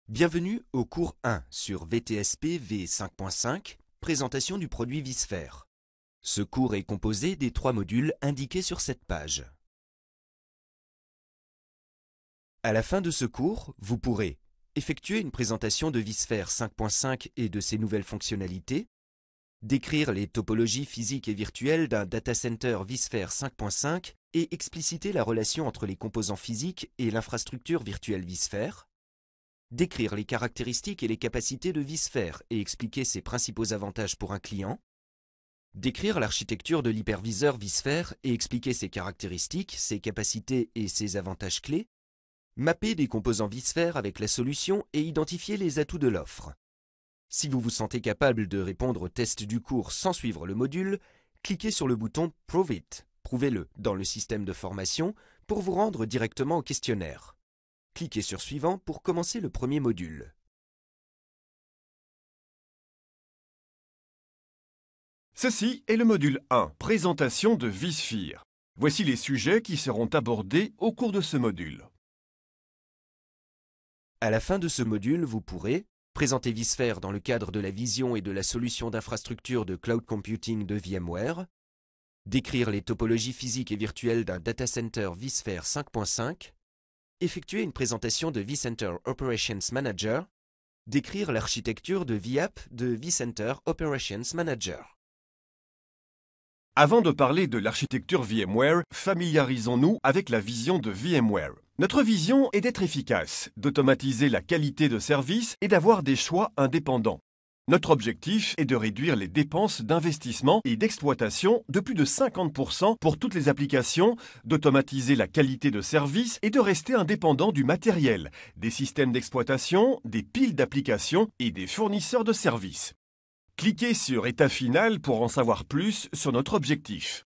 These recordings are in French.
Bienvenue au cours 1 sur VTSP V5.5, présentation du produit vSphere. Ce cours est composé des 3 modules indiqués sur cette page. À la fin de ce cours, vous pourrez effectuer une présentation de vSphere 5.5 et de ses nouvelles fonctionnalités, décrire les topologies physiques et virtuelles d'un datacenter vSphere 5.5 et expliciter la relation entre les composants physiques et l'infrastructure virtuelle vSphere, décrire les caractéristiques et les capacités de vSphere et expliquer ses principaux avantages pour un client, décrire l'architecture de l'hyperviseur vSphere et expliquer ses caractéristiques, ses capacités et ses avantages clés, mapper des composants vSphere avec la solution et identifier les atouts de l'offre. Si vous vous sentez capable de répondre au test du cours sans suivre le module, cliquez sur le bouton « Prove it », prouvez-le dans le système de formation pour vous rendre directement au questionnaire. Cliquez sur « Suivant » pour commencer le premier module. Ceci est le module 1, présentation de vSphere. Voici les sujets qui seront abordés au cours de ce module. À la fin de ce module, vous pourrez présenter vSphere dans le cadre de la vision et de la solution d'infrastructure de cloud computing de VMware, décrire les topologies physiques et virtuelles d'un datacenter vSphere 5.5, effectuer une présentation de vCenter Operations Manager, décrire l'architecture de vApp de vCenter Operations Manager. Avant de parler de l'architecture VMware, familiarisons-nous avec la vision de VMware. Notre vision est d'être efficace, d'automatiser la qualité de service et d'avoir des choix indépendants. Notre objectif est de réduire les dépenses d'investissement et d'exploitation de plus de 50% pour toutes les applications, d'automatiser la qualité de service et de rester indépendant du matériel, des systèmes d'exploitation, des piles d'applications et des fournisseurs de services. Cliquez sur État final pour en savoir plus sur notre objectif.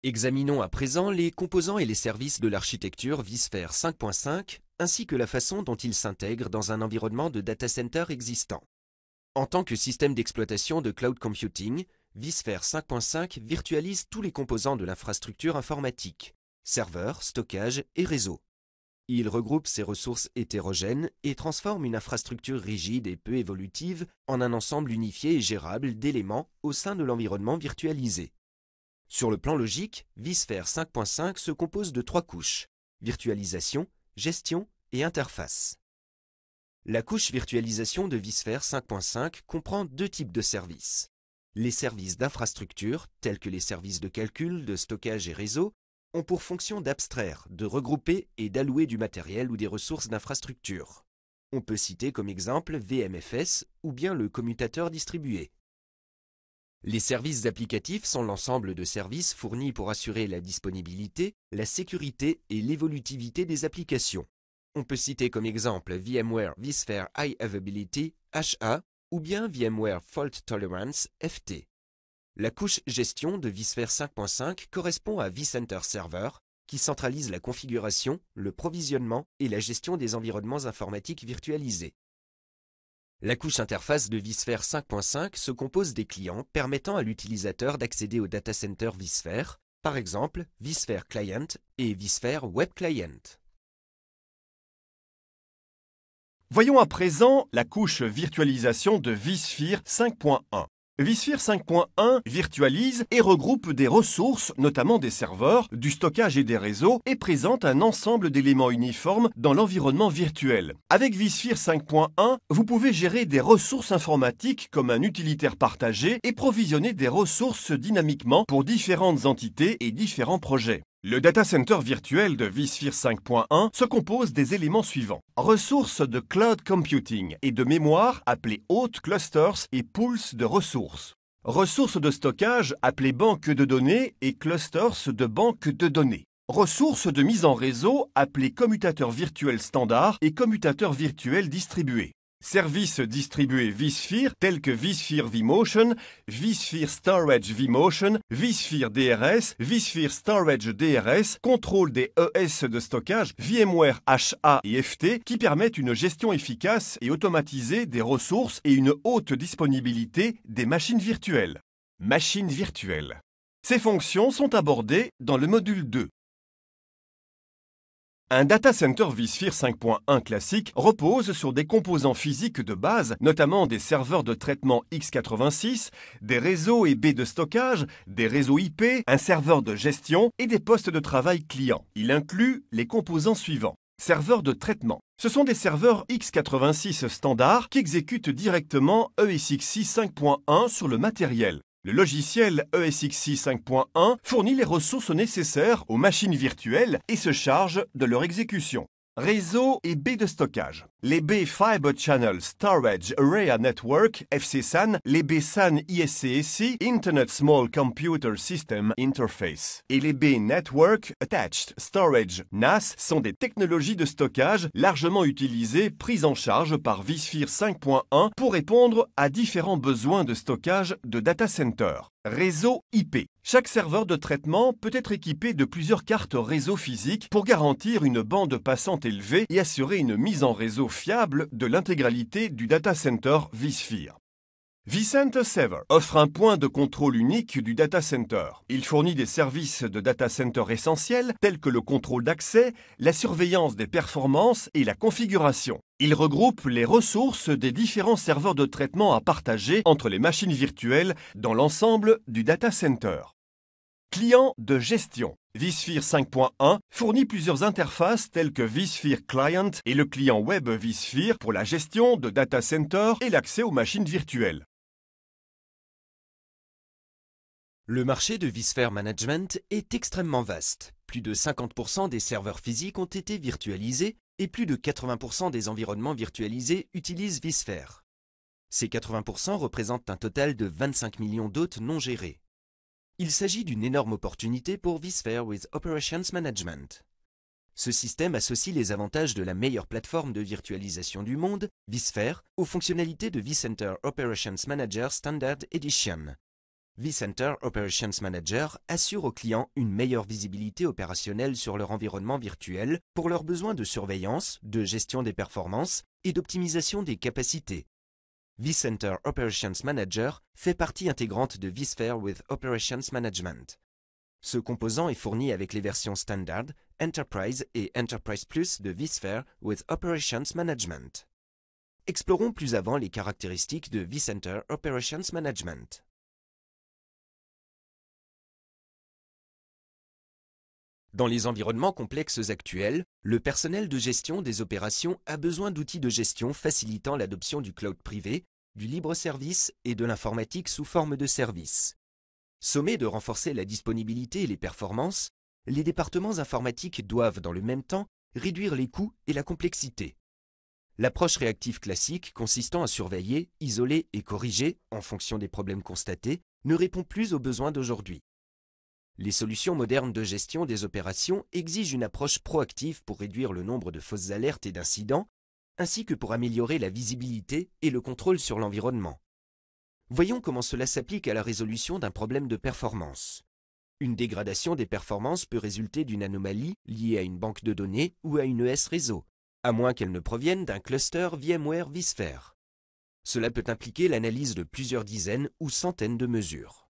Examinons à présent les composants et les services de l'architecture vSphere 5.5 ainsi que la façon dont ils s'intègrent dans un environnement de datacenter existant. En tant que système d'exploitation de cloud computing, vSphere 5.5 virtualise tous les composants de l'infrastructure informatique, serveurs, stockage et réseau. Il regroupe ces ressources hétérogènes et transforme une infrastructure rigide et peu évolutive en un ensemble unifié et gérable d'éléments au sein de l'environnement virtualisé. Sur le plan logique, vSphere 5.5 se compose de 3 couches: virtualisation, gestion et interface. La couche virtualisation de vSphere 5.5 comprend 2 types de services. Les services d'infrastructure, tels que les services de calcul, de stockage et réseau, ont pour fonction d'abstraire, de regrouper et d'allouer du matériel ou des ressources d'infrastructure. On peut citer comme exemple VMFS ou bien le commutateur distribué. Les services applicatifs sont l'ensemble de services fournis pour assurer la disponibilité, la sécurité et l'évolutivité des applications. On peut citer comme exemple VMware vSphere High Availability HA ou bien VMware Fault Tolerance FT. La couche gestion de vSphere 5.5 correspond à vCenter Server qui centralise la configuration, le provisionnement et la gestion des environnements informatiques virtualisés. La couche interface de vSphere 5.5 se compose des clients permettant à l'utilisateur d'accéder au datacenter vSphere, par exemple vSphere Client et vSphere Web Client. Voyons à présent la couche virtualisation de vSphere 5.1. vSphere 5.1 virtualise et regroupe des ressources, notamment des serveurs, du stockage et des réseaux, et présente un ensemble d'éléments uniformes dans l'environnement virtuel. Avec vSphere 5.1, vous pouvez gérer des ressources informatiques comme un utilitaire partagé et provisionner des ressources dynamiquement pour différentes entités et différents projets. Le datacenter virtuel de vSphere 5.1 se compose des éléments suivants: ressources de cloud computing et de mémoire appelées hot clusters et pools de ressources. Ressources de stockage appelées banques de données et clusters de banques de données. Ressources de mise en réseau appelées commutateurs virtuels standards et commutateurs virtuels distribués. Services distribués vSphere tels que vSphere vMotion, vSphere Storage vMotion, vSphere DRS, vSphere Storage DRS, contrôle des ES de stockage, VMware HA et FT qui permettent une gestion efficace et automatisée des ressources et une haute disponibilité des machines virtuelles. Machines virtuelles. Ces fonctions sont abordées dans le module 2. Un data center vSphere 5.1 classique repose sur des composants physiques de base, notamment des serveurs de traitement x86, des réseaux et baies de stockage, des réseaux IP, un serveur de gestion et des postes de travail clients. Il inclut les composants suivants. Serveurs de traitement. Ce sont des serveurs x86 standards qui exécutent directement ESXi 5.1 sur le matériel. Le logiciel ESXi 5.1 fournit les ressources nécessaires aux machines virtuelles et se charge de leur exécution. Réseau et baies de stockage. Les baies Fiber Channel Storage Area Network, FCSAN, les baies SAN ISCSI, Internet Small Computer System Interface, et les baies Network Attached Storage, NAS, sont des technologies de stockage largement utilisées, prises en charge par vSphere 5.1 pour répondre à différents besoins de stockage de data center. Réseau IP. Chaque serveur de traitement peut être équipé de plusieurs cartes réseau physiques pour garantir une bande passante élevée et assurer une mise en réseau fiable de l'intégralité du data center vSphere. vCenter Server offre un point de contrôle unique du data center. Il fournit des services de data center essentiels tels que le contrôle d'accès, la surveillance des performances et la configuration. Il regroupe les ressources des différents serveurs de traitement à partager entre les machines virtuelles dans l'ensemble du data center. Client de gestion. vSphere 5.1 fournit plusieurs interfaces telles que vSphere Client et le client web vSphere pour la gestion de data center et l'accès aux machines virtuelles. Le marché de vSphere Management est extrêmement vaste. Plus de 50% des serveurs physiques ont été virtualisés et plus de 80% des environnements virtualisés utilisent vSphere. Ces 80% représentent un total de 25 millions d'hôtes non gérés. Il s'agit d'une énorme opportunité pour vSphere with Operations Management. Ce système associe les avantages de la meilleure plateforme de virtualisation du monde, vSphere, aux fonctionnalités de vCenter Operations Manager Standard Edition. vCenter Operations Manager assure aux clients une meilleure visibilité opérationnelle sur leur environnement virtuel pour leurs besoins de surveillance, de gestion des performances et d'optimisation des capacités. vCenter Operations Manager fait partie intégrante de vSphere with Operations Management. Ce composant est fourni avec les versions Standard, Enterprise et Enterprise Plus de vSphere with Operations Management. Explorons plus avant les caractéristiques de vCenter Operations Management. Dans les environnements complexes actuels, le personnel de gestion des opérations a besoin d'outils de gestion facilitant l'adoption du cloud privé, du libre service et de l'informatique sous forme de services. Sommés de renforcer la disponibilité et les performances, les départements informatiques doivent dans le même temps réduire les coûts et la complexité. L'approche réactive classique consistant à surveiller, isoler et corriger en fonction des problèmes constatés ne répond plus aux besoins d'aujourd'hui. Les solutions modernes de gestion des opérations exigent une approche proactive pour réduire le nombre de fausses alertes et d'incidents, ainsi que pour améliorer la visibilité et le contrôle sur l'environnement. Voyons comment cela s'applique à la résolution d'un problème de performance. Une dégradation des performances peut résulter d'une anomalie liée à une banque de données ou à une ES réseau, à moins qu'elle ne provienne d'un cluster VMware vSphere. Cela peut impliquer l'analyse de plusieurs dizaines ou centaines de mesures.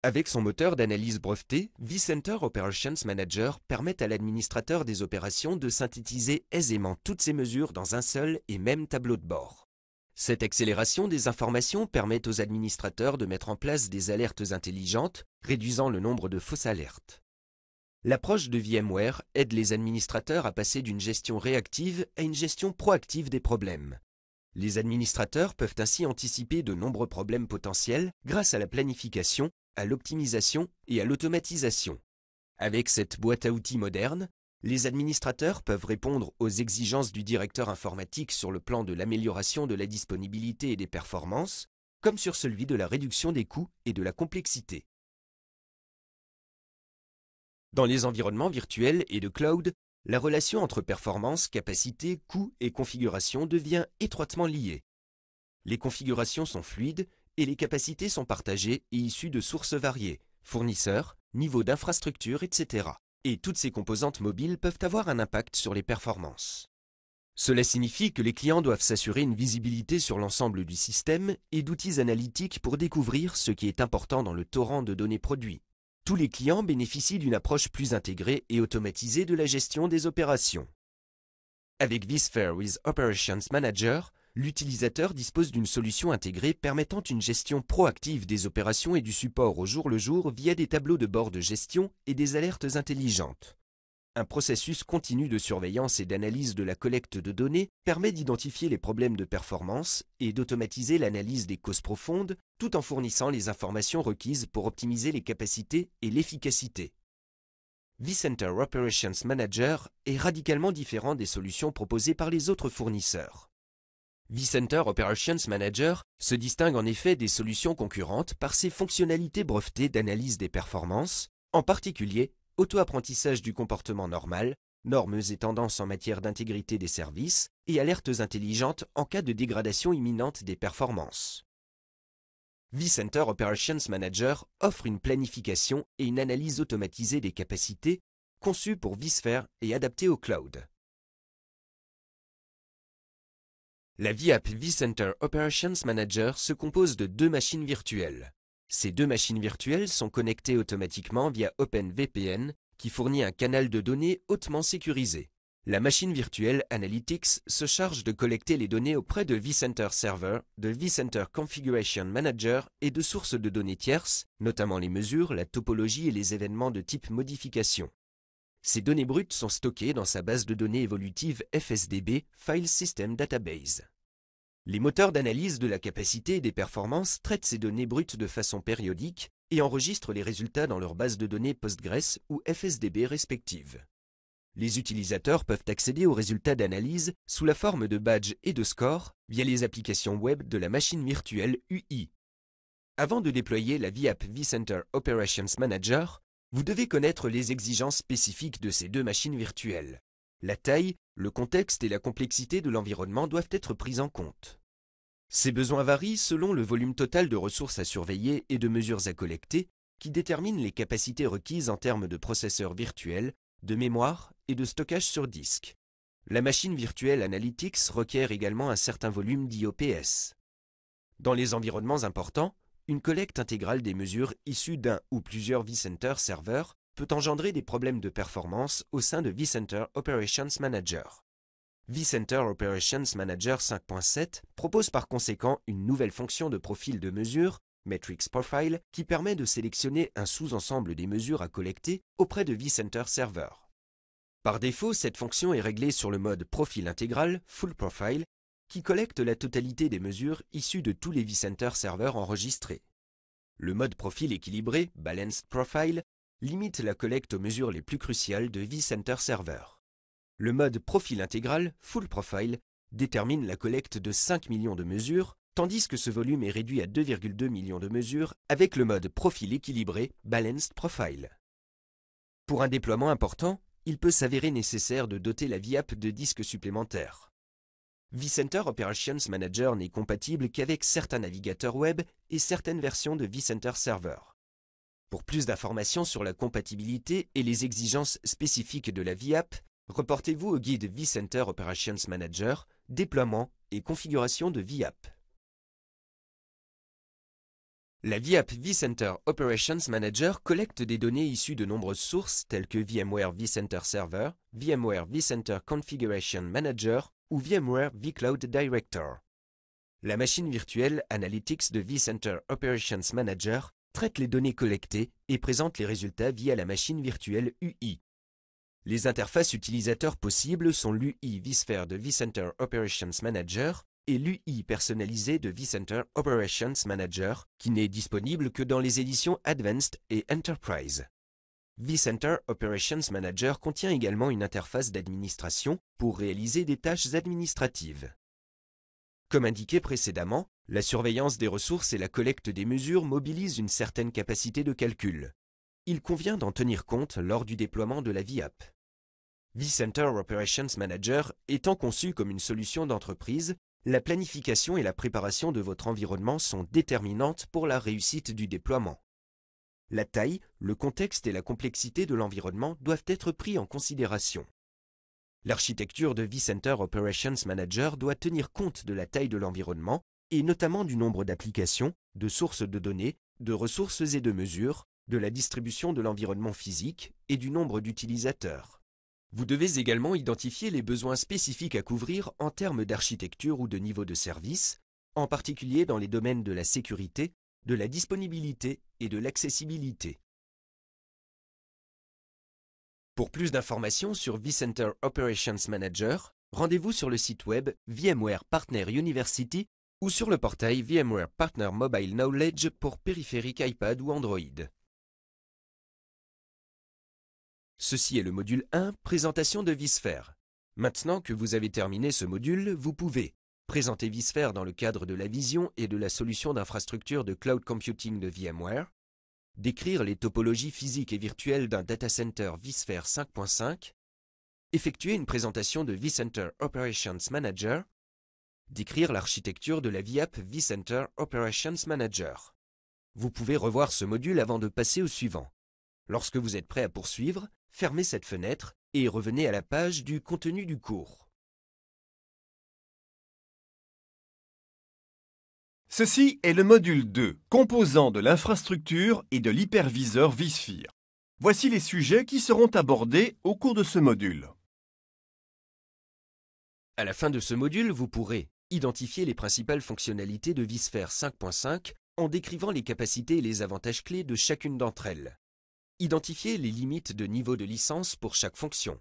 Avec son moteur d'analyse breveté, vCenter Operations Manager permet à l'administrateur des opérations de synthétiser aisément toutes ces mesures dans un seul et même tableau de bord. Cette accélération des informations permet aux administrateurs de mettre en place des alertes intelligentes, réduisant le nombre de fausses alertes. L'approche de VMware aide les administrateurs à passer d'une gestion réactive à une gestion proactive des problèmes. Les administrateurs peuvent ainsi anticiper de nombreux problèmes potentiels grâce à la planification, à l'optimisation et à l'automatisation. Avec cette boîte à outils moderne, les administrateurs peuvent répondre aux exigences du directeur informatique sur le plan de l'amélioration de la disponibilité et des performances, comme sur celui de la réduction des coûts et de la complexité. Dans les environnements virtuels et de cloud, la relation entre performance, capacité, coût et configuration devient étroitement liée. Les configurations sont fluides et les capacités sont partagées et issues de sources variées, fournisseurs, niveau d'infrastructure, etc. Et toutes ces composantes mobiles peuvent avoir un impact sur les performances. Cela signifie que les clients doivent s'assurer une visibilité sur l'ensemble du système et d'outils analytiques pour découvrir ce qui est important dans le torrent de données produits. Tous les clients bénéficient d'une approche plus intégrée et automatisée de la gestion des opérations. Avec vSphere with Operations Manager, l'utilisateur dispose d'une solution intégrée permettant une gestion proactive des opérations et du support au jour le jour via des tableaux de bord de gestion et des alertes intelligentes. Un processus continu de surveillance et d'analyse de la collecte de données permet d'identifier les problèmes de performance et d'automatiser l'analyse des causes profondes tout en fournissant les informations requises pour optimiser les capacités et l'efficacité. vCenter Operations Manager est radicalement différent des solutions proposées par les autres fournisseurs. vCenter Operations Manager se distingue en effet des solutions concurrentes par ses fonctionnalités brevetées d'analyse des performances, en particulier auto-apprentissage du comportement normal, normes et tendances en matière d'intégrité des services et alertes intelligentes en cas de dégradation imminente des performances. vCenter Operations Manager offre une planification et une analyse automatisée des capacités conçues pour vSphere et adaptées au cloud. La VApp vCenter Operations Manager se compose de 2 machines virtuelles. Ces 2 machines virtuelles sont connectées automatiquement via OpenVPN qui fournit un canal de données hautement sécurisé. La machine virtuelle Analytics se charge de collecter les données auprès de vCenter Server, de vCenter Configuration Manager et de sources de données tierces, notamment les mesures, la topologie et les événements de type modification. Ces données brutes sont stockées dans sa base de données évolutive FSDB, File System Database. Les moteurs d'analyse de la capacité et des performances traitent ces données brutes de façon périodique et enregistrent les résultats dans leurs bases de données Postgres ou FSDB respectives. Les utilisateurs peuvent accéder aux résultats d'analyse sous la forme de badges et de scores via les applications web de la machine virtuelle UI. Avant de déployer la VApp vCenter Operations Manager, vous devez connaître les exigences spécifiques de ces 2 machines virtuelles. La taille, le contexte et la complexité de l'environnement doivent être pris en compte. Ces besoins varient selon le volume total de ressources à surveiller et de mesures à collecter, qui déterminent les capacités requises en termes de processeurs virtuels, de mémoire et de stockage sur disque. La machine virtuelle Analytics requiert également un certain volume d'IOPS. Dans les environnements importants, une collecte intégrale des mesures issues d'un ou plusieurs vCenter serveurs peut engendrer des problèmes de performance au sein de vCenter Operations Manager. vCenter Operations Manager 5.7 propose par conséquent une nouvelle fonction de profil de mesure, Metrics Profile, qui permet de sélectionner un sous-ensemble des mesures à collecter auprès de vCenter Server. Par défaut, cette fonction est réglée sur le mode Profil intégral, Full Profile, qui collecte la totalité des mesures issues de tous les vCenter serveurs enregistrés. Le mode Profil équilibré, Balanced Profile, limite la collecte aux mesures les plus cruciales de vCenter Server. Le mode Profil intégral, Full Profile, détermine la collecte de 5 millions de mesures, tandis que ce volume est réduit à 2,2 millions de mesures avec le mode Profil équilibré, Balanced Profile. Pour un déploiement important, il peut s'avérer nécessaire de doter la VApp de disques supplémentaires. vCenter Operations Manager n'est compatible qu'avec certains navigateurs web et certaines versions de vCenter Server. Pour plus d'informations sur la compatibilité et les exigences spécifiques de la VApp, reportez-vous au guide vCenter Operations Manager, déploiement et configuration de VApp. La VApp vCenter Operations Manager collecte des données issues de nombreuses sources telles que VMware vCenter Server, VMware vCenter Configuration Manager ou VMware vCloud Director. La machine virtuelle Analytics de vCenter Operations Manager traite les données collectées et présente les résultats via la machine virtuelle UI. Les interfaces utilisateurs possibles sont l'UI vSphere de vCenter Operations Manager et l'UI personnalisé de vCenter Operations Manager, qui n'est disponible que dans les éditions Advanced et Enterprise. vCenter Operations Manager contient également une interface d'administration pour réaliser des tâches administratives. Comme indiqué précédemment, la surveillance des ressources et la collecte des mesures mobilisent une certaine capacité de calcul. Il convient d'en tenir compte lors du déploiement de la VApp. vCenter Operations Manager étant conçu comme une solution d'entreprise, la planification et la préparation de votre environnement sont déterminantes pour la réussite du déploiement. La taille, le contexte et la complexité de l'environnement doivent être pris en considération. L'architecture de vCenter Operations Manager doit tenir compte de la taille de l'environnement et notamment du nombre d'applications, de sources de données, de ressources et de mesures, de la distribution de l'environnement physique et du nombre d'utilisateurs. Vous devez également identifier les besoins spécifiques à couvrir en termes d'architecture ou de niveau de service, en particulier dans les domaines de la sécurité, de la disponibilité et de l'accessibilité. Pour plus d'informations sur vCenter Operations Manager, rendez-vous sur le site web VMware Partner University ou sur le portail VMware Partner Mobile Knowledge pour périphériques iPad ou Android. Ceci est le module 1, présentation de vSphere. Maintenant que vous avez terminé ce module, vous pouvez présenter vSphere dans le cadre de la vision et de la solution d'infrastructure de cloud computing de VMware, décrire les topologies physiques et virtuelles d'un data center vSphere 5.5, effectuer une présentation de vCenter Operations Manager, décrire l'architecture de la VApp vCenter Operations Manager. Vous pouvez revoir ce module avant de passer au suivant. Lorsque vous êtes prêt à poursuivre, fermez cette fenêtre et revenez à la page du contenu du cours. Ceci est le module 2, composant de l'infrastructure et de l'hyperviseur vSphere. Voici les sujets qui seront abordés au cours de ce module. À la fin de ce module, vous pourrez identifier les principales fonctionnalités de vSphere 5.5 en décrivant les capacités et les avantages clés de chacune d'entre elles. Identifier les limites de niveau de licence pour chaque fonction.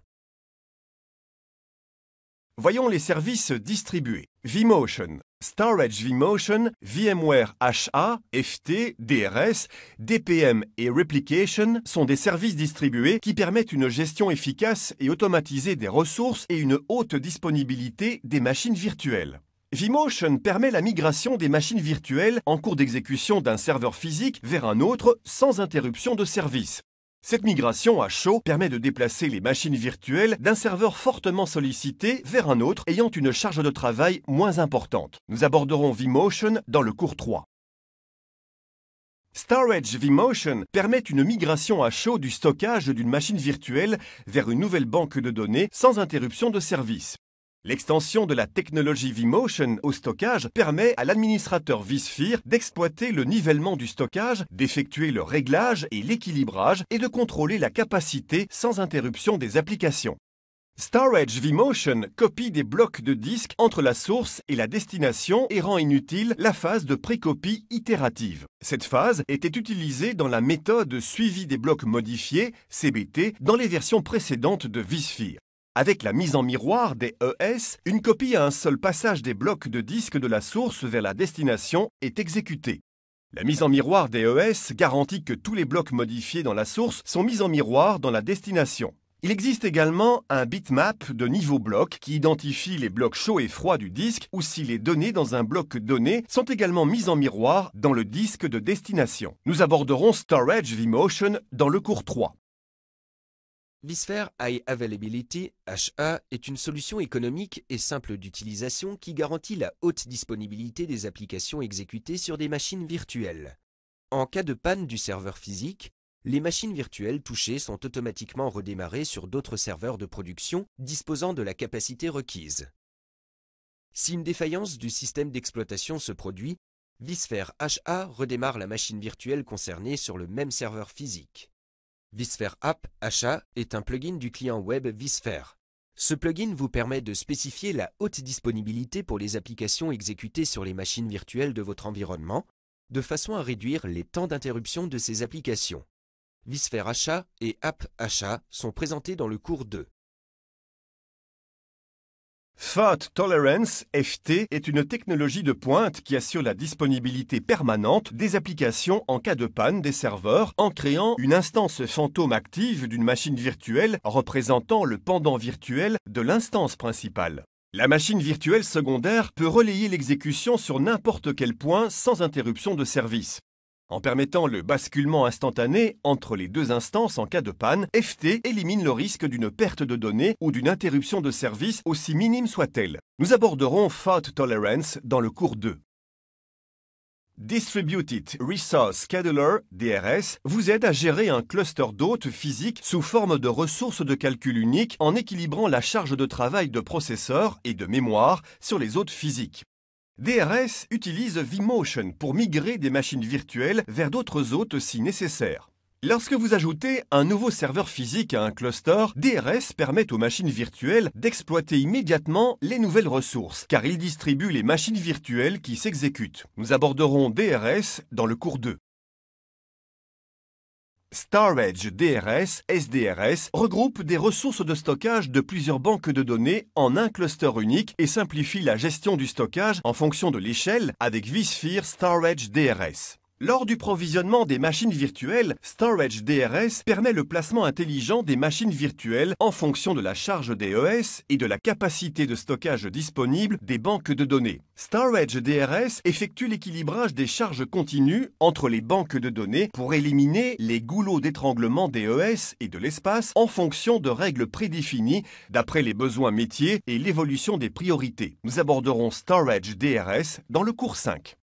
Voyons les services distribués. vMotion, Storage vMotion, VMware HA, FT, DRS, DPM et Replication sont des services distribués qui permettent une gestion efficace et automatisée des ressources et une haute disponibilité des machines virtuelles. vMotion permet la migration des machines virtuelles en cours d'exécution d'un serveur physique vers un autre sans interruption de service. Cette migration à chaud permet de déplacer les machines virtuelles d'un serveur fortement sollicité vers un autre ayant une charge de travail moins importante. Nous aborderons vMotion dans le cours 3. Storage vMotion permet une migration à chaud du stockage d'une machine virtuelle vers une nouvelle banque de données sans interruption de service. L'extension de la technologie vMotion au stockage permet à l'administrateur vSphere d'exploiter le nivellement du stockage, d'effectuer le réglage et l'équilibrage et de contrôler la capacité sans interruption des applications. Storage vMotion copie des blocs de disque entre la source et la destination et rend inutile la phase de précopie itérative. Cette phase était utilisée dans la méthode suivi des blocs modifiés, CBT, dans les versions précédentes de vSphere. Avec la mise en miroir des ES, une copie à un seul passage des blocs de disque de la source vers la destination est exécutée. La mise en miroir des ES garantit que tous les blocs modifiés dans la source sont mis en miroir dans la destination. Il existe également un bitmap de niveau bloc qui identifie les blocs chauds et froids du disque ou si les données dans un bloc donné sont également mises en miroir dans le disque de destination. Nous aborderons Storage vMotion dans le cours 3. vSphere High Availability, HA, est une solution économique et simple d'utilisation qui garantit la haute disponibilité des applications exécutées sur des machines virtuelles. En cas de panne du serveur physique, les machines virtuelles touchées sont automatiquement redémarrées sur d'autres serveurs de production disposant de la capacité requise. Si une défaillance du système d'exploitation se produit, vSphere HA redémarre la machine virtuelle concernée sur le même serveur physique. vSphere App HA est un plugin du client web vSphere. Ce plugin vous permet de spécifier la haute disponibilité pour les applications exécutées sur les machines virtuelles de votre environnement, de façon à réduire les temps d'interruption de ces applications. vSphere HA et App HA sont présentés dans le cours 2. Fault Tolerance, FT, est une technologie de pointe qui assure la disponibilité permanente des applications en cas de panne des serveurs en créant une instance fantôme active d'une machine virtuelle représentant le pendant virtuel de l'instance principale. La machine virtuelle secondaire peut relayer l'exécution sur n'importe quel point sans interruption de service. En permettant le basculement instantané entre les deux instances en cas de panne, FT élimine le risque d'une perte de données ou d'une interruption de service aussi minime soit-elle. Nous aborderons Fault Tolerance dans le cours 2. Distributed Resource Scheduler, DRS, vous aide à gérer un cluster d'hôtes physiques sous forme de ressources de calcul uniques en équilibrant la charge de travail de processeurs et de mémoire sur les hôtes physiques. DRS utilise vMotion pour migrer des machines virtuelles vers d'autres hôtes si nécessaire. Lorsque vous ajoutez un nouveau serveur physique à un cluster, DRS permet aux machines virtuelles d'exploiter immédiatement les nouvelles ressources, car il distribue les machines virtuelles qui s'exécutent. Nous aborderons DRS dans le cours 2. Storage DRS, SDRS, regroupe des ressources de stockage de plusieurs banques de données en un cluster unique et simplifie la gestion du stockage en fonction de l'échelle avec vSphere Storage DRS. Lors du provisionnement des machines virtuelles, Storage DRS permet le placement intelligent des machines virtuelles en fonction de la charge des ES et de la capacité de stockage disponible des banques de données. Storage DRS effectue l'équilibrage des charges continues entre les banques de données pour éliminer les goulots d'étranglement des ES et de l'espace en fonction de règles prédéfinies d'après les besoins métiers et l'évolution des priorités. Nous aborderons Storage DRS dans le cours 5.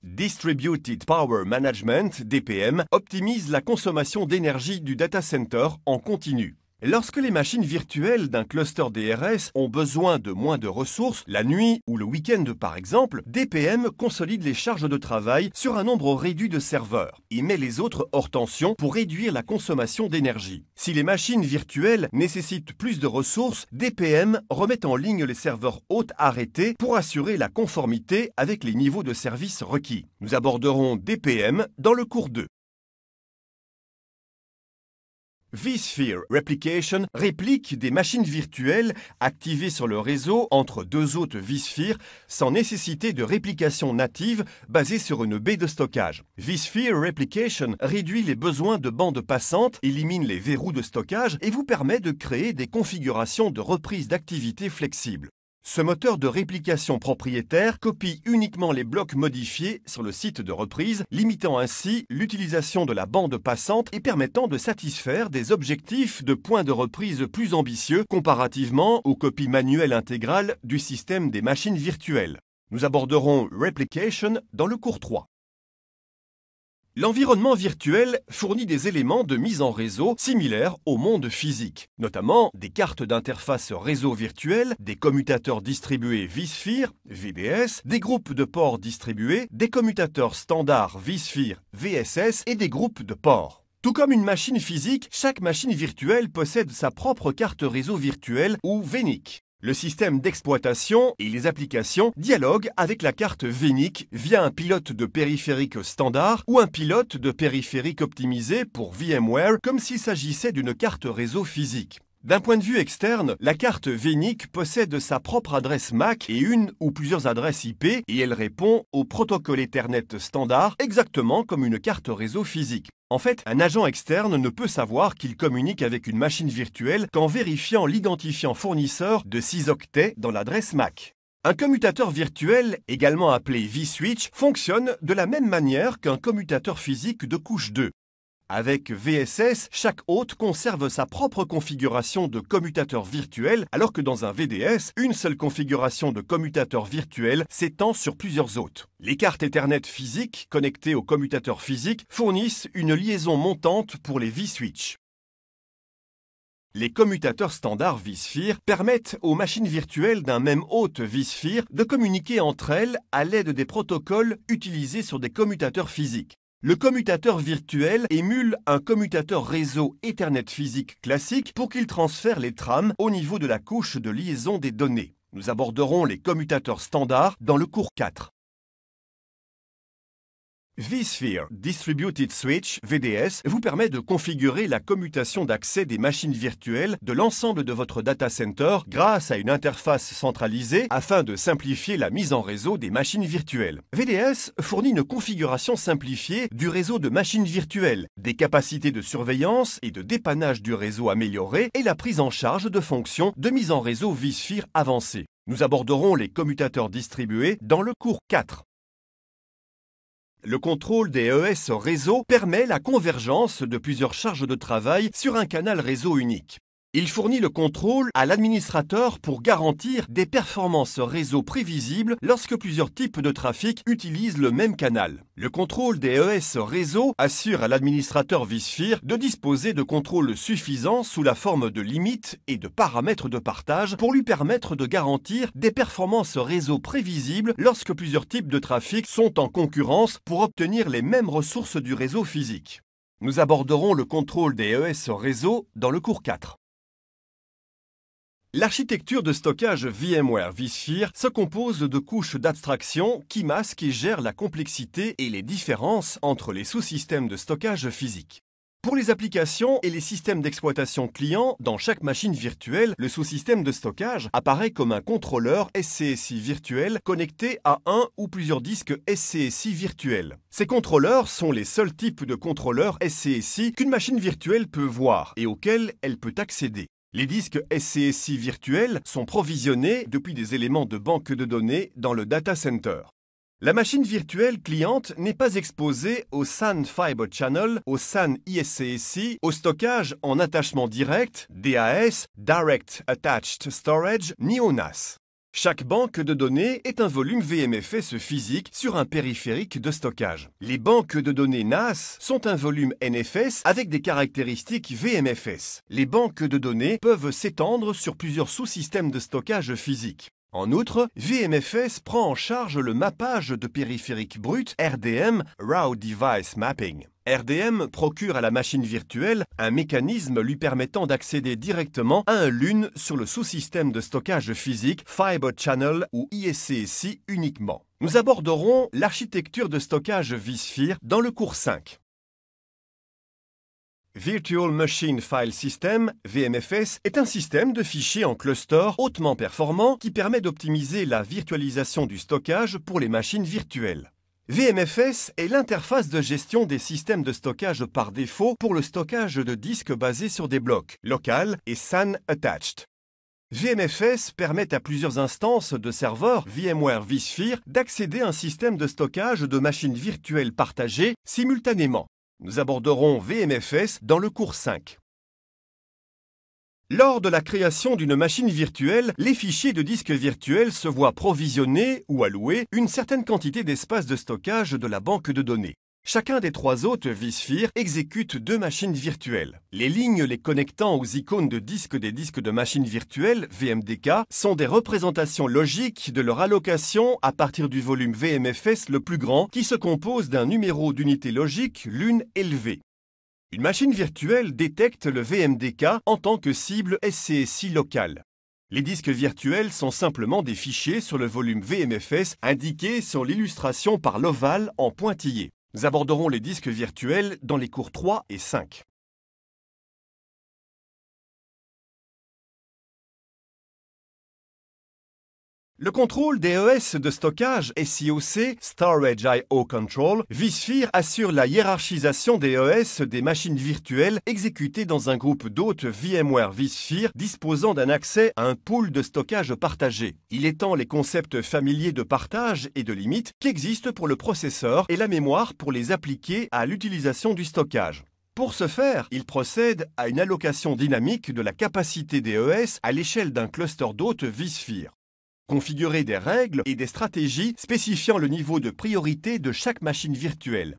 Distributed Power Management, DPM, optimise la consommation d'énergie du data center en continu. Lorsque les machines virtuelles d'un cluster DRS ont besoin de moins de ressources, la nuit ou le week-end par exemple, DPM consolide les charges de travail sur un nombre réduit de serveurs et met les autres hors tension pour réduire la consommation d'énergie. Si les machines virtuelles nécessitent plus de ressources, DPM remet en ligne les serveurs hôtes arrêtés pour assurer la conformité avec les niveaux de service requis. Nous aborderons DPM dans le cours 2. vSphere Replication réplique des machines virtuelles activées sur le réseau entre deux autres vSphere sans nécessité de réplication native basée sur une baie de stockage. vSphere Replication réduit les besoins de bandes passantes, élimine les verrous de stockage et vous permet de créer des configurations de reprise d'activité flexibles. Ce moteur de réplication propriétaire copie uniquement les blocs modifiés sur le site de reprise, limitant ainsi l'utilisation de la bande passante et permettant de satisfaire des objectifs de points de reprise plus ambitieux comparativement aux copies manuelles intégrales du système des machines virtuelles. Nous aborderons Replication dans le cours 3. L'environnement virtuel fournit des éléments de mise en réseau similaires au monde physique, notamment des cartes d'interface réseau virtuel, des commutateurs distribués vSphere, VDS, des groupes de ports distribués, des commutateurs standards vSphere, VSS et des groupes de ports. Tout comme une machine physique, chaque machine virtuelle possède sa propre carte réseau virtuelle ou VNIC. Le système d'exploitation et les applications dialoguent avec la carte VNIC via un pilote de périphérique standard ou un pilote de périphérique optimisé pour VMware comme s'il s'agissait d'une carte réseau physique. D'un point de vue externe, la carte VNIC possède sa propre adresse MAC et une ou plusieurs adresses IP et elle répond au protocole Ethernet standard exactement comme une carte réseau physique. En fait, un agent externe ne peut savoir qu'il communique avec une machine virtuelle qu'en vérifiant l'identifiant fournisseur de 6 octets dans l'adresse MAC. Un commutateur virtuel, également appelé vSwitch, fonctionne de la même manière qu'un commutateur physique de couche 2. Avec VSS, chaque hôte conserve sa propre configuration de commutateur virtuel, alors que dans un VDS, une seule configuration de commutateur virtuel s'étend sur plusieurs hôtes. Les cartes Ethernet physiques connectées au commutateur physique fournissent une liaison montante pour les vSwitch. Les commutateurs standards vSphere permettent aux machines virtuelles d'un même hôte vSphere de communiquer entre elles à l'aide des protocoles utilisés sur des commutateurs physiques. Le commutateur virtuel émule un commutateur réseau Ethernet physique classique pour qu'il transfère les trames au niveau de la couche de liaison des données. Nous aborderons les commutateurs standards dans le cours 4. vSphere Distributed Switch, VDS, vous permet de configurer la commutation d'accès des machines virtuelles de l'ensemble de votre data center grâce à une interface centralisée afin de simplifier la mise en réseau des machines virtuelles. VDS fournit une configuration simplifiée du réseau de machines virtuelles, des capacités de surveillance et de dépannage du réseau améliorées et la prise en charge de fonctions de mise en réseau vSphere avancée. Nous aborderons les commutateurs distribués dans le cours 4. Le contrôle des ES réseau permet la convergence de plusieurs charges de travail sur un canal réseau unique. Il fournit le contrôle à l'administrateur pour garantir des performances réseau prévisibles lorsque plusieurs types de trafic utilisent le même canal. Le contrôle des ES réseau assure à l'administrateur vSphere de disposer de contrôles suffisants sous la forme de limites et de paramètres de partage pour lui permettre de garantir des performances réseau prévisibles lorsque plusieurs types de trafic sont en concurrence pour obtenir les mêmes ressources du réseau physique. Nous aborderons le contrôle des ES réseau dans le cours 4. L'architecture de stockage VMware vSphere se compose de couches d'abstraction qui masquent et gèrent la complexité et les différences entre les sous-systèmes de stockage physiques. Pour les applications et les systèmes d'exploitation clients, dans chaque machine virtuelle, le sous-système de stockage apparaît comme un contrôleur SCSI virtuel connecté à un ou plusieurs disques SCSI virtuels. Ces contrôleurs sont les seuls types de contrôleurs SCSI qu'une machine virtuelle peut voir et auxquels elle peut accéder. Les disques SCSI virtuels sont provisionnés depuis des éléments de banque de données dans le data center. La machine virtuelle cliente n'est pas exposée au SAN Fiber Channel, au SAN ISCSI, au stockage en attachement direct, DAS, Direct Attached Storage, ni au NAS. Chaque banque de données est un volume VMFS physique sur un périphérique de stockage. Les banques de données NAS sont un volume NFS avec des caractéristiques VMFS. Les banques de données peuvent s'étendre sur plusieurs sous-systèmes de stockage physiques. En outre, VMFS prend en charge le mappage de périphériques bruts RDM, Raw Device Mapping. RDM procure à la machine virtuelle un mécanisme lui permettant d'accéder directement à un LUN sur le sous-système de stockage physique Fiber Channel ou ISCSI uniquement. Nous aborderons l'architecture de stockage vSphere dans le cours 5. Virtual Machine File System, VMFS, est un système de fichiers en cluster hautement performant qui permet d'optimiser la virtualisation du stockage pour les machines virtuelles. VMFS est l'interface de gestion des systèmes de stockage par défaut pour le stockage de disques basés sur des blocs, local et SAN attached. VMFS permet à plusieurs instances de serveurs VMware vSphere d'accéder à un système de stockage de machines virtuelles partagées simultanément. Nous aborderons VMFS dans le cours 5. Lors de la création d'une machine virtuelle, les fichiers de disques virtuels se voient provisionner ou allouer une certaine quantité d'espace de stockage de la banque de données. Chacun des trois hôtes vSphere exécute deux machines virtuelles. Les lignes les connectant aux icônes de disques des disques de machines virtuelles, VMDK, sont des représentations logiques de leur allocation à partir du volume VMFS le plus grand qui se compose d'un numéro d'unité logique LUN élevé. Une machine virtuelle détecte le VMDK en tant que cible SCSI locale. Les disques virtuels sont simplement des fichiers sur le volume VMFS indiqués sur l'illustration par l'ovale en pointillé. Nous aborderons les disques virtuels dans les cours 3 et 5. Le contrôle des ES de stockage SIOC, Storage I/O Control, vSphere assure la hiérarchisation des ES des machines virtuelles exécutées dans un groupe d'hôtes VMware vSphere disposant d'un accès à un pool de stockage partagé. Il étend les concepts familiers de partage et de limite qui existent pour le processeur et la mémoire pour les appliquer à l'utilisation du stockage. Pour ce faire, il procède à une allocation dynamique de la capacité des ES à l'échelle d'un cluster d'hôtes vSphere. Configurer des règles et des stratégies spécifiant le niveau de priorité de chaque machine virtuelle.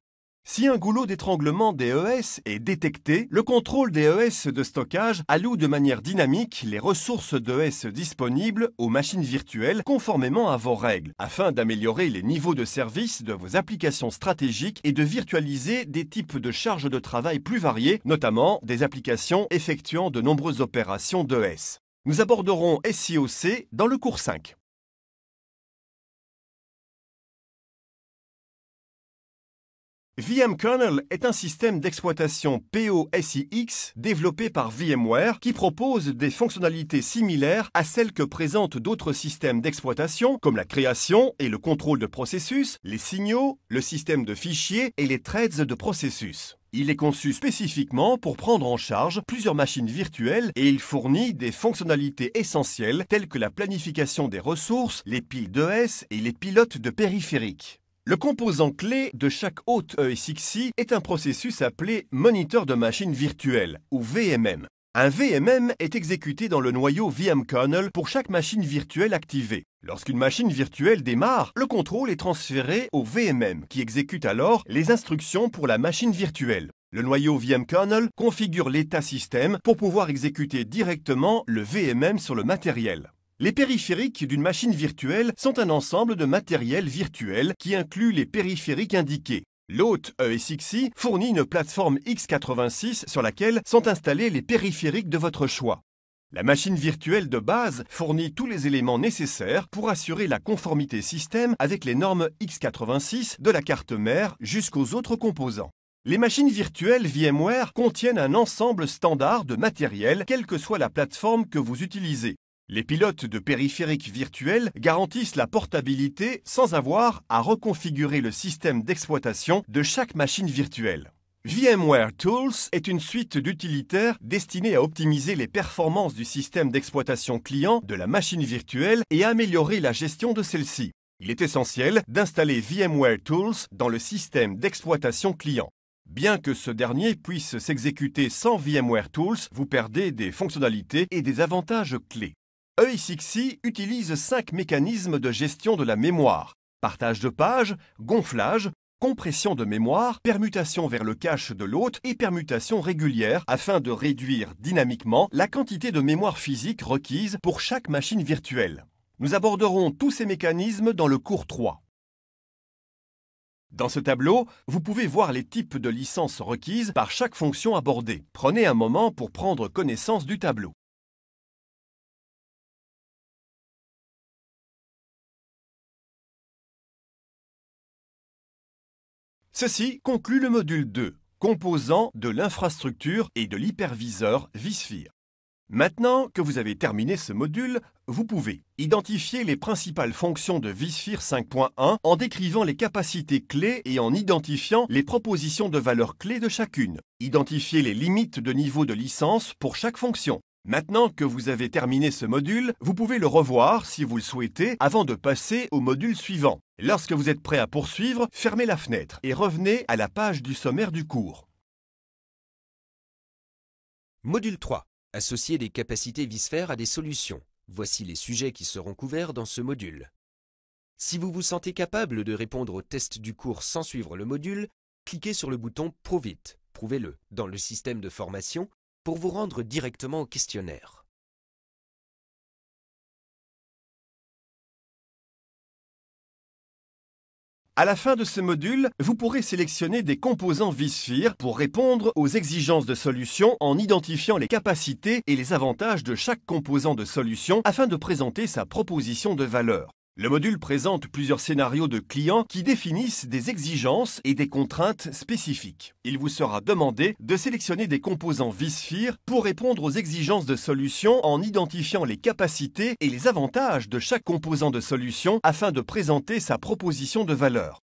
Si un goulot d'étranglement des ES est détecté, le contrôle des ES de stockage alloue de manière dynamique les ressources d'ES disponibles aux machines virtuelles conformément à vos règles, afin d'améliorer les niveaux de service de vos applications stratégiques et de virtualiser des types de charges de travail plus variés, notamment des applications effectuant de nombreuses opérations d'ES. Nous aborderons SIOC dans le cours 5. vMkernel est un système d'exploitation POSIX développé par VMware qui propose des fonctionnalités similaires à celles que présentent d'autres systèmes d'exploitation comme la création et le contrôle de processus, les signaux, le système de fichiers et les threads de processus. Il est conçu spécifiquement pour prendre en charge plusieurs machines virtuelles et il fournit des fonctionnalités essentielles telles que la planification des ressources, les piles d'ES et les pilotes de périphériques. Le composant clé de chaque hôte ESXi est un processus appelé moniteur de machine virtuelle, ou VMM. Un VMM est exécuté dans le noyau vmkernel pour chaque machine virtuelle activée. Lorsqu'une machine virtuelle démarre, le contrôle est transféré au VMM qui exécute alors les instructions pour la machine virtuelle. Le noyau vmkernel configure l'état système pour pouvoir exécuter directement le VMM sur le matériel. Les périphériques d'une machine virtuelle sont un ensemble de matériel virtuel qui inclut les périphériques indiqués. L'hôte ESXi fournit une plateforme x86 sur laquelle sont installés les périphériques de votre choix. La machine virtuelle de base fournit tous les éléments nécessaires pour assurer la conformité système avec les normes x86 de la carte mère jusqu'aux autres composants. Les machines virtuelles VMware contiennent un ensemble standard de matériel, quelle que soit la plateforme que vous utilisez. Les pilotes de périphériques virtuels garantissent la portabilité sans avoir à reconfigurer le système d'exploitation de chaque machine virtuelle. VMware Tools est une suite d'utilitaires destinés à optimiser les performances du système d'exploitation client de la machine virtuelle et à améliorer la gestion de celle-ci. Il est essentiel d'installer VMware Tools dans le système d'exploitation client. Bien que ce dernier puisse s'exécuter sans VMware Tools, vous perdez des fonctionnalités et des avantages clés. ESXi utilise 5 mécanismes de gestion de la mémoire: partage de pages, gonflage, compression de mémoire, permutation vers le cache de l'hôte et permutation régulière afin de réduire dynamiquement la quantité de mémoire physique requise pour chaque machine virtuelle. Nous aborderons tous ces mécanismes dans le cours 3. Dans ce tableau, vous pouvez voir les types de licences requises par chaque fonction abordée. Prenez un moment pour prendre connaissance du tableau. Ceci conclut le module 2, composants de l'infrastructure et de l'hyperviseur vSphere. Maintenant que vous avez terminé ce module, vous pouvez identifier les principales fonctions de vSphere 5.1 en décrivant les capacités clés et en identifiant les propositions de valeurs clés de chacune. Identifier les limites de niveau de licence pour chaque fonction. Maintenant que vous avez terminé ce module, vous pouvez le revoir si vous le souhaitez avant de passer au module suivant. Lorsque vous êtes prêt à poursuivre, fermez la fenêtre et revenez à la page du sommaire du cours. Module 3. Associer des capacités vSphere à des solutions. Voici les sujets qui seront couverts dans ce module. Si vous vous sentez capable de répondre aux tests du cours sans suivre le module, cliquez sur le bouton « Prove it », prouvez-le, dans le système de formation pour vous rendre directement au questionnaire. À la fin de ce module, vous pourrez sélectionner des composants vSphere pour répondre aux exigences de solution en identifiant les capacités et les avantages de chaque composant de solution afin de présenter sa proposition de valeur. Le module présente plusieurs scénarios de clients qui définissent des exigences et des contraintes spécifiques. Il vous sera demandé de sélectionner des composants vSphere pour répondre aux exigences de solution en identifiant les capacités et les avantages de chaque composant de solution afin de présenter sa proposition de valeur.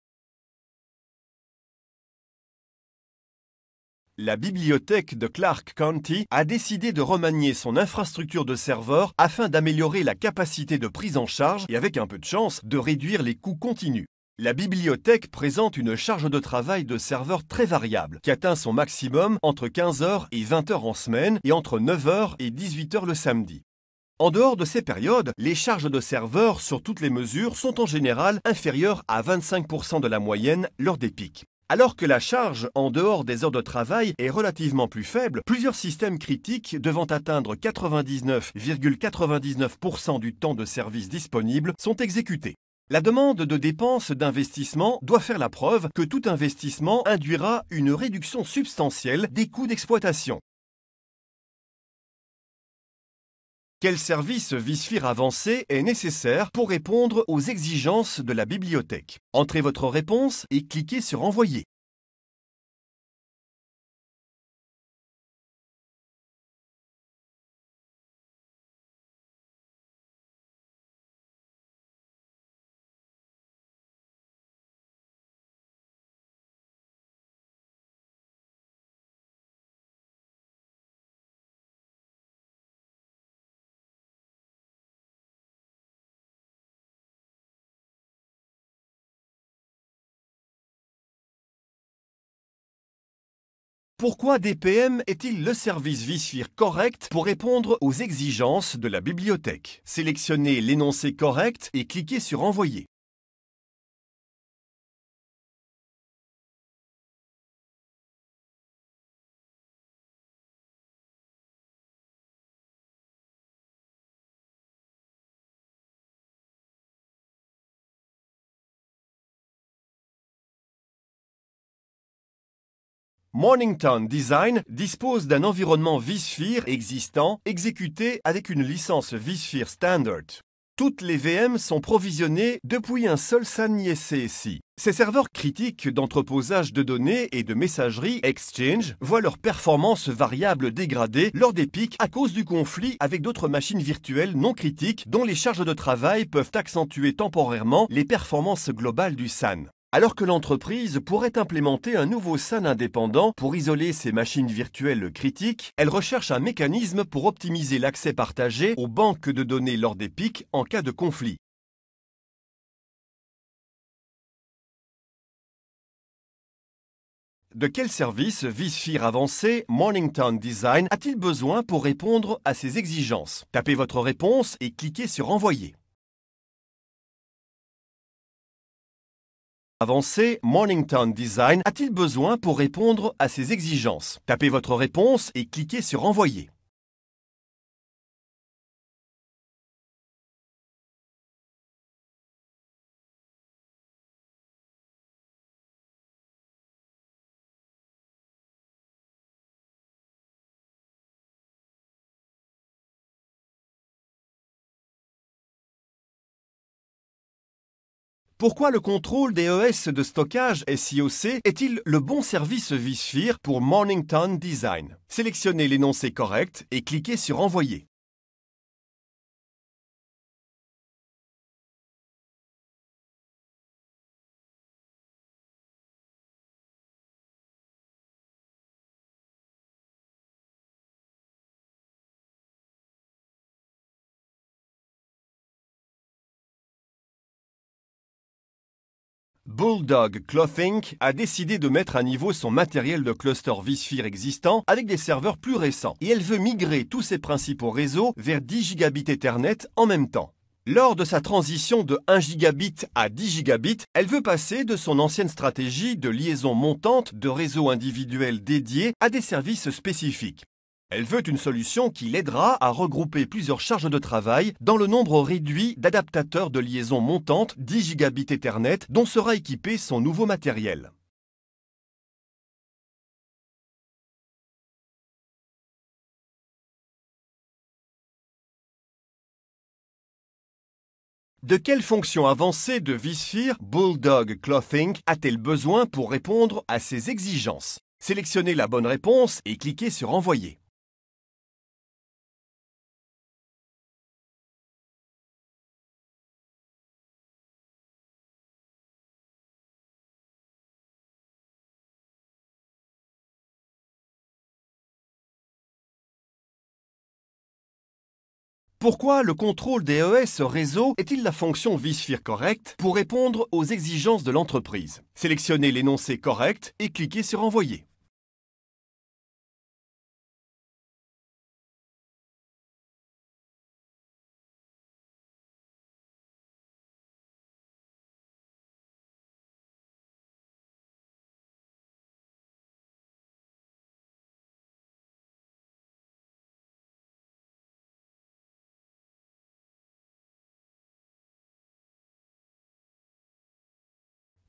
La bibliothèque de Clark County a décidé de remanier son infrastructure de serveurs afin d'améliorer la capacité de prise en charge et, avec un peu de chance, de réduire les coûts continus. La bibliothèque présente une charge de travail de serveur très variable, qui atteint son maximum entre 15 heures et 20 heures en semaine et entre 9 heures et 18 heures le samedi. En dehors de ces périodes, les charges de serveurs sur toutes les mesures sont en général inférieures à 25% de la moyenne lors des pics. Alors que la charge en dehors des heures de travail est relativement plus faible, plusieurs systèmes critiques devant atteindre 99,99% du temps de service disponible sont exécutés. La demande de dépenses d'investissement doit faire la preuve que tout investissement induira une réduction substantielle des coûts d'exploitation. Quel service vSphere avancé est nécessaire pour répondre aux exigences de la bibliothèque? Entrez votre réponse et cliquez sur Envoyer. Pourquoi DPM est-il le service vSphere correct pour répondre aux exigences de la bibliothèque? Sélectionnez l'énoncé correct et cliquez sur Envoyer. Mornington Design dispose d'un environnement vSphere existant exécuté avec une licence vSphere Standard. Toutes les VM sont provisionnées depuis un seul SAN ISCSI. Ces serveurs critiques d'entreposage de données et de messagerie Exchange voient leur performance variable dégradée lors des pics à cause du conflit avec d'autres machines virtuelles non critiques dont les charges de travail peuvent accentuer temporairement les performances globales du SAN. Alors que l'entreprise pourrait implémenter un nouveau SAN indépendant pour isoler ces machines virtuelles critiques, elle recherche un mécanisme pour optimiser l'accès partagé aux banques de données lors des pics en cas de conflit. De quel service vSphere avancé Mornington Design a-t-il besoin pour répondre à ces exigences? Tapez votre réponse et cliquez sur Envoyer. Avancé Mornington Design a-t-il besoin pour répondre à ces exigences? Tapez votre réponse et cliquez sur Envoyer. Pourquoi le contrôle des ES de stockage SIOC est-il le bon service vSphere pour Mornington Design? Sélectionnez l'énoncé correct et cliquez sur Envoyer. Bulldog Clothing a décidé de mettre à niveau son matériel de cluster vSphere existant avec des serveurs plus récents et elle veut migrer tous ses principaux réseaux vers 10 gigabits Ethernet en même temps. Lors de sa transition de 1 gigabit à 10 gigabits, elle veut passer de son ancienne stratégie de liaison montante de réseaux individuels dédiés à des services spécifiques. Elle veut une solution qui l'aidera à regrouper plusieurs charges de travail dans le nombre réduit d'adaptateurs de liaison montante 10 gigabits Ethernet dont sera équipé son nouveau matériel. De quelle fonction avancée de vSphere Bulldog Clothing a-t-elle besoin pour répondre à ces exigences? Sélectionnez la bonne réponse et cliquez sur Envoyer. Pourquoi le contrôle des ES réseau est-il la fonction vSphere correcte pour répondre aux exigences de l'entreprise? Sélectionnez l'énoncé correct et cliquez sur Envoyer.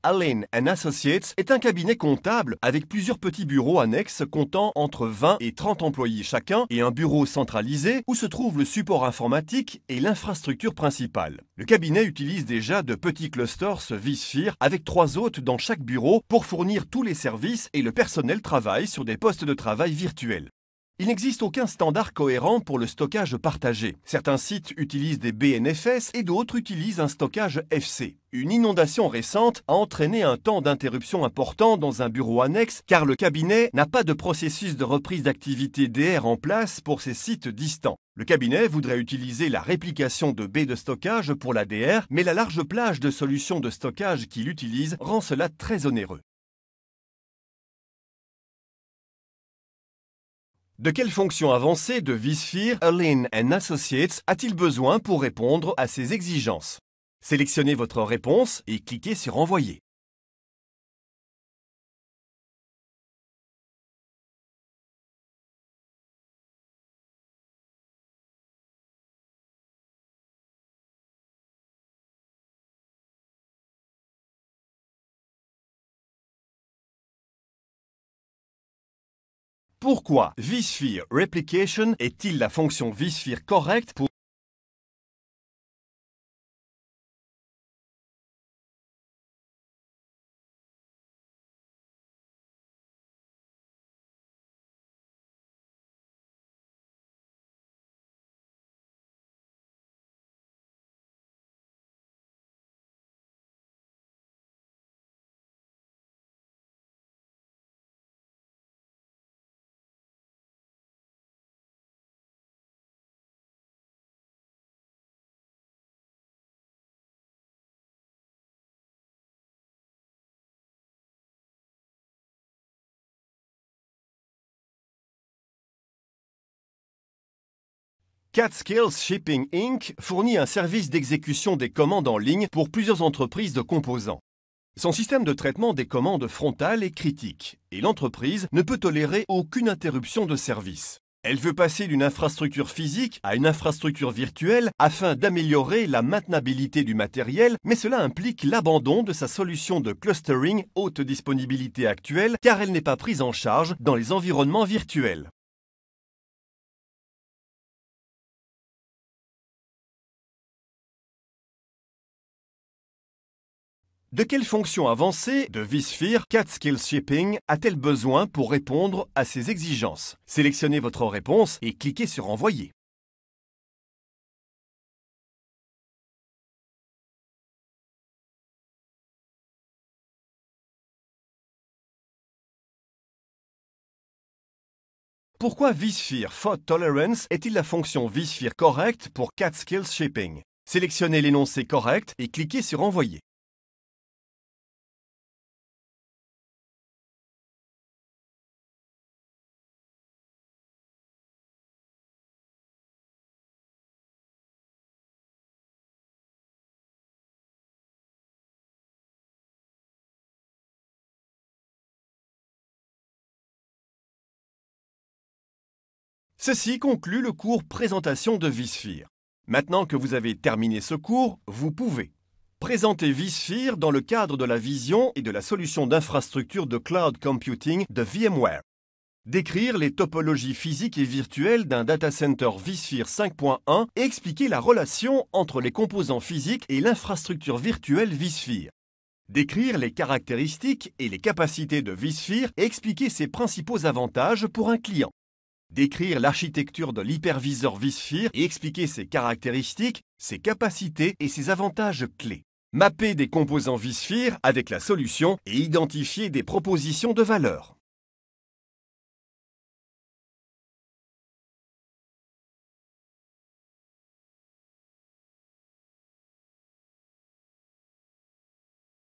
Allen & Associates est un cabinet comptable avec plusieurs petits bureaux annexes comptant entre 20 et 30 employés chacun et un bureau centralisé où se trouve le support informatique et l'infrastructure principale. Le cabinet utilise déjà de petits clusters vSphere avec 3 hôtes dans chaque bureau pour fournir tous les services et le personnel travaille sur des postes de travail virtuels. Il n'existe aucun standard cohérent pour le stockage partagé. Certains sites utilisent des BNFS et d'autres utilisent un stockage FC. Une inondation récente a entraîné un temps d'interruption important dans un bureau annexe car le cabinet n'a pas de processus de reprise d'activité DR en place pour ces sites distants. Le cabinet voudrait utiliser la réplication de baies de stockage pour la DR, mais la large plage de solutions de stockage qu'il utilise rend cela très onéreux. De quelle fonction avancée de vSphere Allin & Associates a-t-il besoin pour répondre à ces exigences? Sélectionnez votre réponse et cliquez sur Envoyer. Pourquoi vSphere Replication est-il la fonction vSphere correcte pour CatScales Shipping Inc. fournit un service d'exécution des commandes en ligne pour plusieurs entreprises de composants. Son système de traitement des commandes frontales est critique et l'entreprise ne peut tolérer aucune interruption de service. Elle veut passer d'une infrastructure physique à une infrastructure virtuelle afin d'améliorer la maintenabilité du matériel, mais cela implique l'abandon de sa solution de clustering haute disponibilité actuelle car elle n'est pas prise en charge dans les environnements virtuels. De quelle fonction avancée de vSphere CatScales Shipping a-t-elle besoin pour répondre à ces exigences? Sélectionnez votre réponse et cliquez sur Envoyer. Pourquoi vSphere Fault Tolerance est-il la fonction vSphere correcte pour CatScales Shipping? Sélectionnez l'énoncé correct et cliquez sur Envoyer. Ceci conclut le cours Présentation de vSphere. Maintenant que vous avez terminé ce cours, vous pouvez présenter vSphere dans le cadre de la vision et de la solution d'infrastructure de cloud computing de VMware. Décrire les topologies physiques et virtuelles d'un data center vSphere 5.1 et expliquer la relation entre les composants physiques et l'infrastructure virtuelle vSphere. Décrire les caractéristiques et les capacités de vSphere et expliquer ses principaux avantages pour un client. Décrire l'architecture de l'hyperviseur vSphere et expliquer ses caractéristiques, ses capacités et ses avantages clés. Mapper des composants vSphere avec la solution et identifier des propositions de valeur.